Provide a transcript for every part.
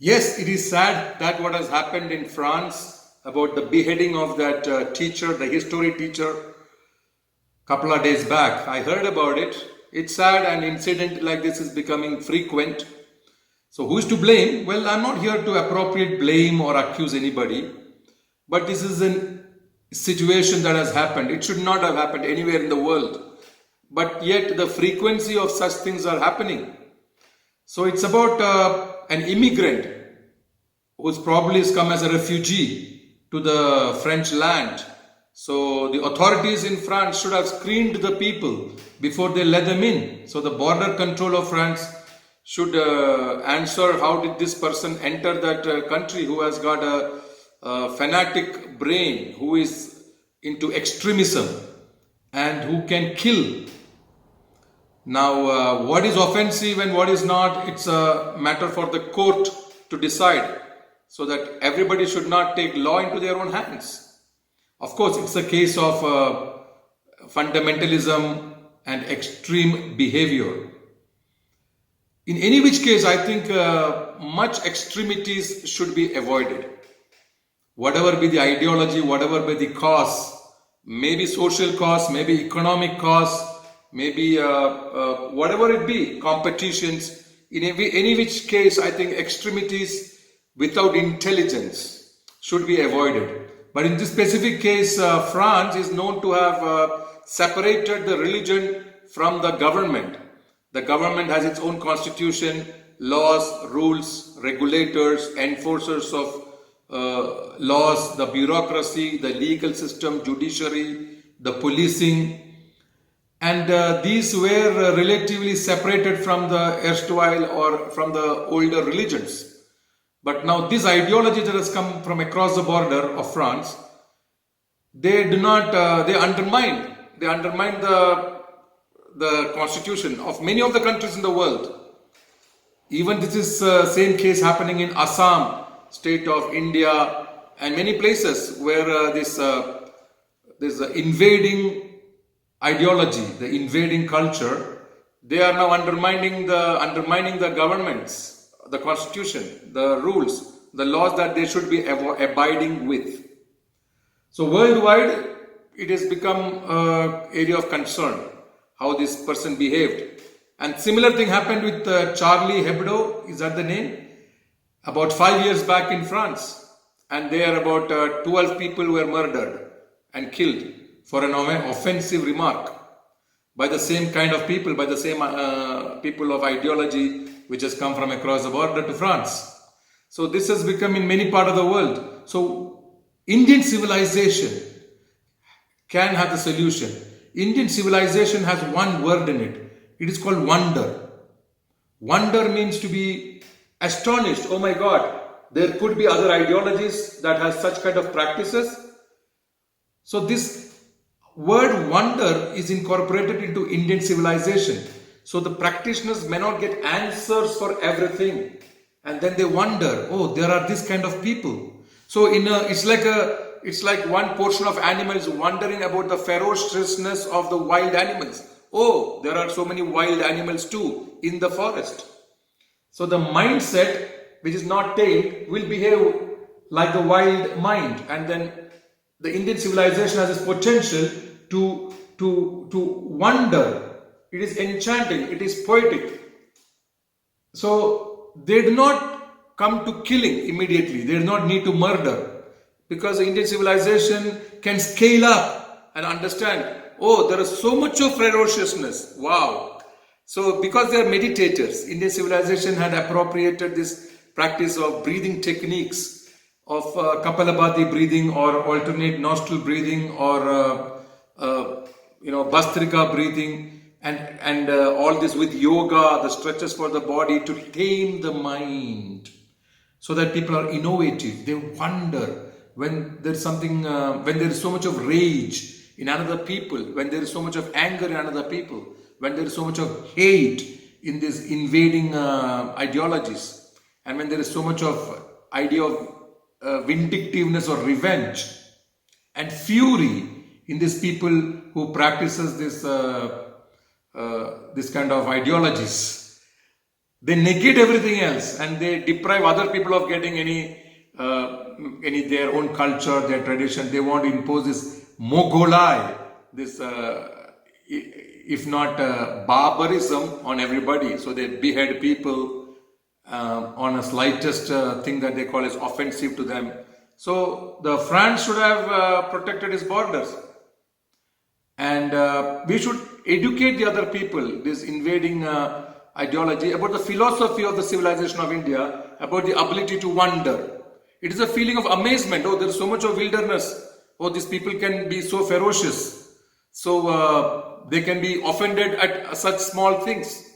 Yes, it is sad that what has happened in France about the beheading of that teacher, the history teacher, couple of days back. I heard about it. It's sad, and incident like this is becoming frequent. So who is to blame? Well, I'm not here to appropriate blame or accuse anybody, but this is a situation that has happened. It should not have happened anywhere in the world, but yet the frequency of such things are happening. So it's about an immigrant who's probably has come as a refugee to the French land. So the authorities in France should have screened the people before they let them in. So the border control of France should answer how did this person enter that country who has got a fanatic brain, who is into extremism and who can kill. Now, what is offensive and what is not, it's a matter for the court to decide, so that everybody should not take law into their own hands. Of course, it's a case of fundamentalism and extreme behavior. In any which case, I think much extremities should be avoided. Whatever be the ideology, whatever be the cause, maybe social cause, maybe economic cause, maybe whatever it be, competitions. In any which case, I think extremities without intelligence should be avoided. But in this specific case, France is known to have separated the religion from the government. The government has its own constitution, laws, rules, regulators, enforcers of laws, the bureaucracy, the legal system, judiciary, the policing. And these were relatively separated from the erstwhile or from the older religions. But now this ideology that has come from across the border of France, they undermine the constitution of many of the countries in the world. Even this is same case happening in Assam, state of India, and many places where this invading ideology, the invading culture, they are now undermining the governments, the constitution, the rules, the laws that they should be abiding with. So worldwide, it has become an area of concern how this person behaved. And similar thing happened with Charlie Hebdo, is that the name? About 5 years back in France. And there about 12 people were murdered and killed for an offensive remark by the same kind of people, by the same people of ideology which has come from across the border to France. So this has become in many parts of the world. So Indian civilization can have the solution. Indian civilization has one word in it. It is called wonder. Wonder means to be astonished. Oh my God, there could be other ideologies that has such kind of practices. So this word wonder is incorporated into Indian civilization. So the practitioners may not get answers for everything. And then they wonder, oh, there are this kind of people. So it's like one portion of animals wondering about the ferociousness of the wild animals. Oh, there are so many wild animals too in the forest. So the mindset which is not tamed will behave like the wild mind. And then the Indian civilization has this potential to wonder. It is enchanting, it is poetic. So they do not come to killing immediately. They do not need to murder, because the Indian civilization can scale up and understand, oh, there is so much of ferociousness. Wow. So because they are meditators, Indian civilization had appropriated this practice of breathing techniques of Kapalabhati breathing or alternate nostril breathing or Bhastrika breathing. And all this with yoga, the stretches for the body to tame the mind, so that people are innovative. They wonder when there's something, when there is so much of rage in another people, when there is so much of anger in another people, when there is so much of hate in these invading ideologies, and when there is so much of idea of vindictiveness or revenge and fury in these people who practices this kind of ideologies. They negate everything else and they deprive other people of getting any their own culture, their tradition. They want to impose this Mogolai, this if not barbarism on everybody. So they behead people on a slightest thing that they call as offensive to them. So the France should have protected its borders. And we should educate the other people, this invading ideology, about the philosophy of the civilization of India, about the ability to wonder. It is a feeling of amazement. Oh, there is so much of wilderness. Oh, these people can be so ferocious. So they can be offended at such small things.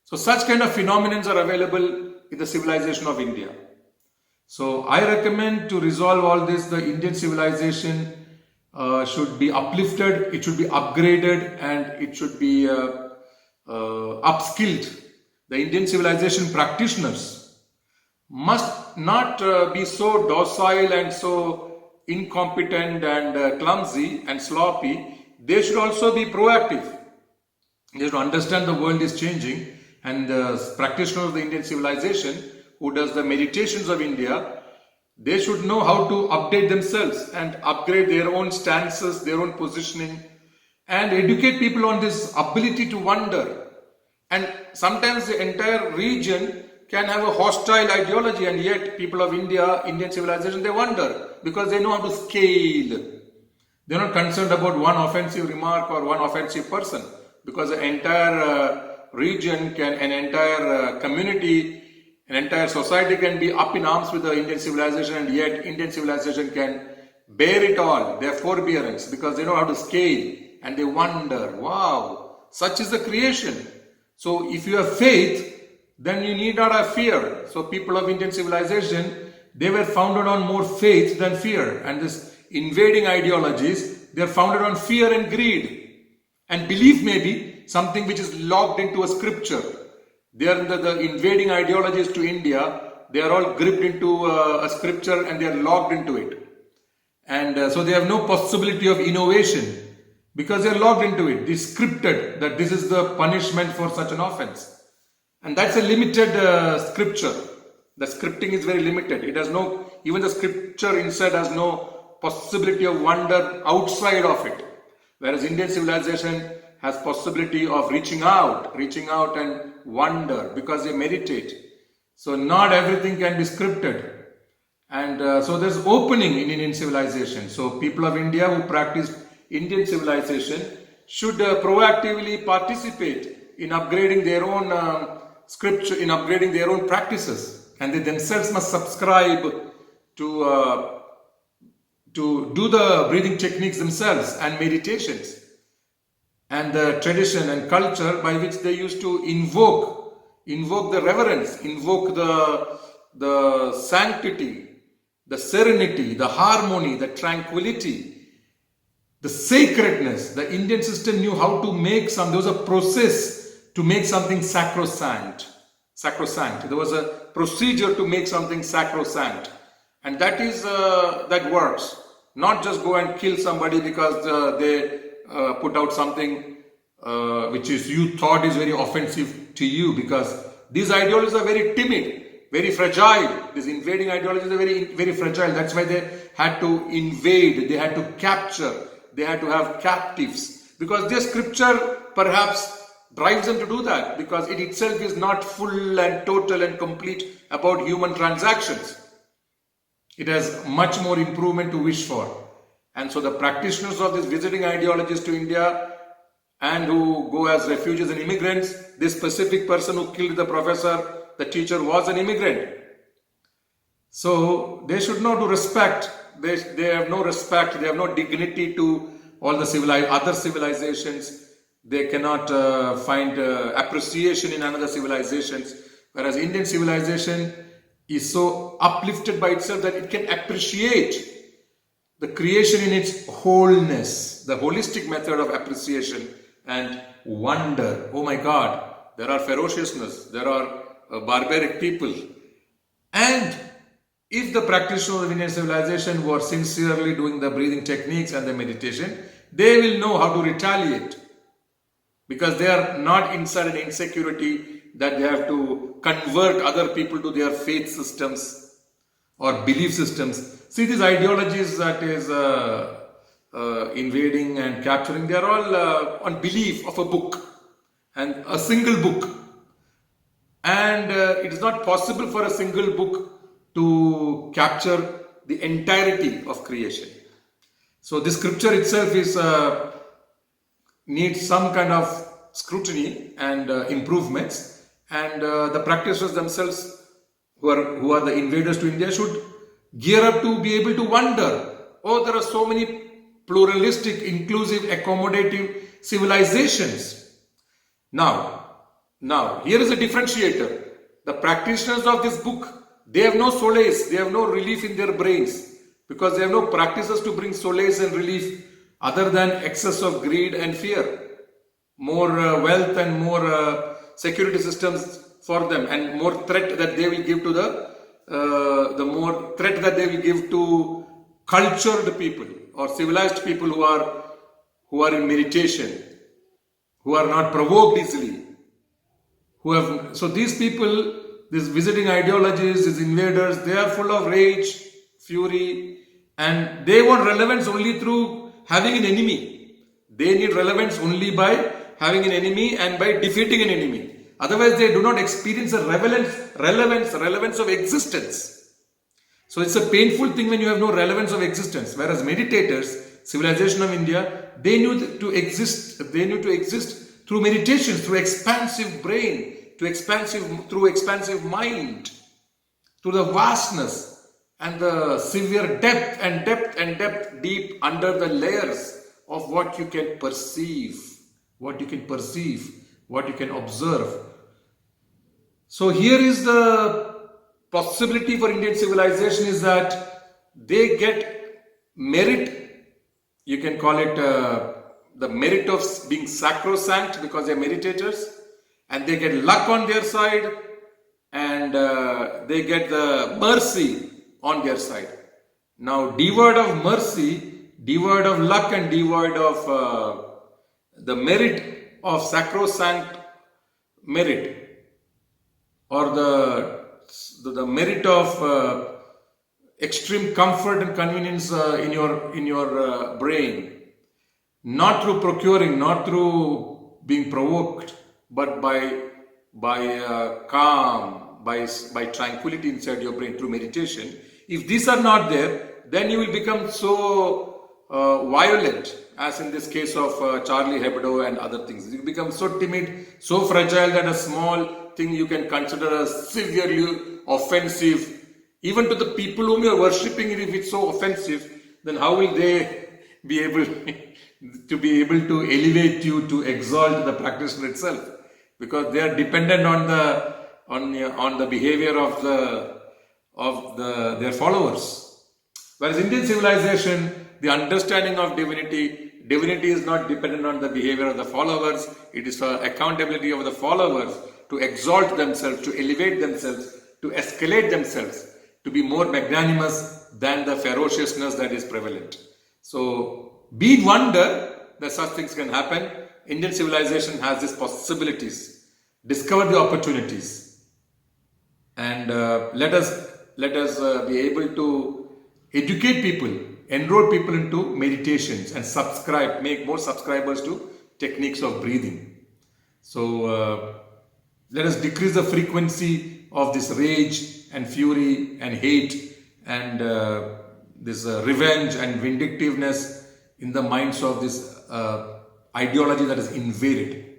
So such kind of phenomena are available in the civilization of India. So I recommend to resolve all this, the Indian civilization should be uplifted, it should be upgraded, and it should be upskilled. The Indian civilization practitioners must not be so docile and so incompetent and clumsy and sloppy. They should also be proactive. They should understand the world is changing, and the practitioner of the Indian civilization who does the meditations of India, they should know how to update themselves and upgrade their own stances, their own positioning, and educate people on this ability to wonder. And sometimes the entire region can have a hostile ideology, and yet people of India, Indian civilization, they wonder because they know how to scale. They're not concerned about one offensive remark or one offensive person, because the entire region can, an entire community, an entire society can be up in arms with the Indian civilization, and yet Indian civilization can bear it all, their forbearance, because they know how to scale and they wonder, wow, such is the creation. So if you have faith, then you need not have fear. So people of Indian civilization, they were founded on more faith than fear. And this invading ideologies, they are founded on fear and greed. And belief maybe something which is locked into a scripture. They are the invading ideologies to India, they are all gripped into a scripture and they are locked into it. And so they have no possibility of innovation because they are locked into it. They scripted that this is the punishment for such an offense. And that's a limited scripture. The scripting is very limited. It has no, even the scripture inside has no possibility of wonder outside of it. Whereas Indian civilization has possibility of reaching out and wonder because they meditate. So not everything can be scripted. And so there's opening in Indian civilization. So people of India who practice Indian civilization should proactively participate in upgrading their own scripture, in upgrading their own practices. And they themselves must subscribe to do the breathing techniques themselves and meditations and the tradition and culture by which they used to invoke the reverence, invoke the sanctity, the serenity, the harmony, the tranquility, the sacredness. The Indian system knew how to make there was a process to make something sacrosanct. There was a procedure to make something sacrosanct. And that is, that works. Not just go and kill somebody because they put out something which is you thought is very offensive to you, because these ideologies are very timid, very fragile. These invading ideologies are very, very fragile. That's why they had to invade, they had to capture, they had to have captives, because their scripture perhaps drives them to do that, because it itself is not full and total and complete about human transactions. It has much more improvement to wish for. And so the practitioners of these visiting ideologies to India and who go as refugees and immigrants, this specific person who killed the professor, the teacher, was an immigrant. So they should know to respect. They have no respect, they have no dignity to all the other civilizations. They cannot find appreciation in another civilizations. Whereas Indian civilization is so uplifted by itself that it can appreciate the creation in its wholeness, the holistic method of appreciation and wonder. Oh my God, there are ferociousness, there are barbaric people. And if the practitioners of Indian civilization were sincerely doing the breathing techniques and the meditation, they will know how to retaliate, because they are not inside an insecurity, that they have to convert other people to their faith systems or belief systems. See, these ideologies that is invading and capturing, they are all on belief of a book and a single book. And it is not possible for a single book to capture the entirety of creation. So this scripture itself is needs some kind of scrutiny and improvements, and the practitioners themselves, who are the invaders to India, should gear up to be able to wonder, oh, there are so many pluralistic, inclusive, accommodative civilizations. Now, here is a differentiator. The practitioners of this book, they have no solace, they have no relief in their brains, because they have no practices to bring solace and relief other than excess of greed and fear. More wealth and more security systems for them, and more threat that they will give to the more threat that they will give to cultured people or civilized people who are in meditation, who are not provoked easily, so these people, these visiting ideologies, these invaders, they are full of rage, fury, and they want relevance only through having an enemy. They need relevance only by having an enemy and by defeating an enemy. Otherwise, they do not experience a relevance of existence. So it's a painful thing when you have no relevance of existence. Whereas meditators, civilization of India, they knew to exist through meditations, through expansive brain, through expansive mind, through the vastness and the severe depth deep under the layers of what you can perceive, what you can observe. So here is the possibility for Indian civilization, is that they get merit. You can call it the merit of being sacrosanct because they are meditators, and they get luck on their side, and they get the mercy on their side. Now, devoid of mercy, devoid of luck, and devoid of the merit of sacrosanct merit, or the merit of extreme comfort and convenience in your brain, not through procuring, not through being provoked, but by calm, by tranquility inside your brain through meditation. If these are not there, then you will become so violent, as in this case of Charlie Hebdo and other things. You become so timid, so fragile that a small thing you can consider as severely offensive, even to the people whom you are worshipping. If it's so offensive, then how will they be able to elevate you, to exalt the practitioner itself? Because they are dependent on the behavior of their followers. Whereas Indian civilization, the understanding of divinity is not dependent on the behavior of the followers. It is for accountability of the followers to exalt themselves, to elevate themselves, to escalate themselves, to be more magnanimous than the ferociousness that is prevalent. So be in wonder that such things can happen. Indian civilization has these possibilities. Discover the opportunities, and let us be able to educate people, enroll people into meditations, and make more subscribers to techniques of breathing. So let us decrease the frequency of this rage and fury and hate and this revenge and vindictiveness in the minds of this ideology that is invaded.